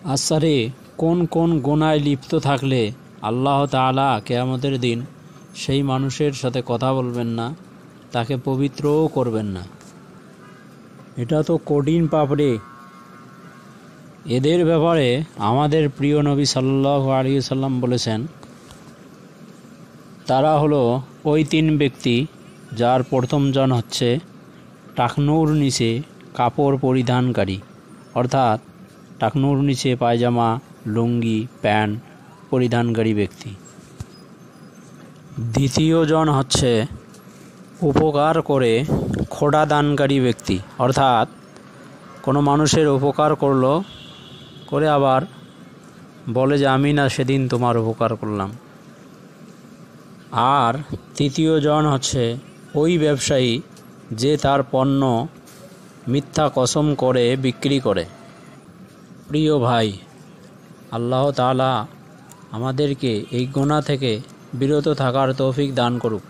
আসারে কোন কোন গুনায় লিপ্ত থাকলে আল্লাহ তাআলা কিয়ামতের দিন সেই মানুষের সাথে কথা বলবেন না, তাকে পবিত্রও করবেন না। এটা তো কঠিন পাপ রে। এদের ব্যাপারে আমাদের প্রিয় নবী সাল্লাল্লাহু আলাইহি সাল্লাম বলেছেন, তারা হলো ওই তিন ব্যক্তি যার প্রথম জন হচ্ছে টাকনুর নিচে কাপড় পরিধানকারী, অর্থাৎ টাকনুর নিচে পায়জামা, লুঙ্গি, প্যান্ট পরিধানকারী ব্যক্তি। দ্বিতীয় জন হচ্ছে উপকার করে খোঁড়া দানকারী ব্যক্তি, অর্থাৎ কোনো মানুষের উপকার করলো, করে আবার বলে যে আমি না সেদিন তোমার উপকার করলাম। আর তৃতীয় জন হচ্ছে ওই ব্যবসায়ী যে তার পণ্য মিথ্যা কসম করে বিক্রি করে। প্রিয় ভাই, আল্লাহ তাআলা আমাদেরকে এই গুনাহ থেকে বিরত থাকার তৌফিক দান করুক।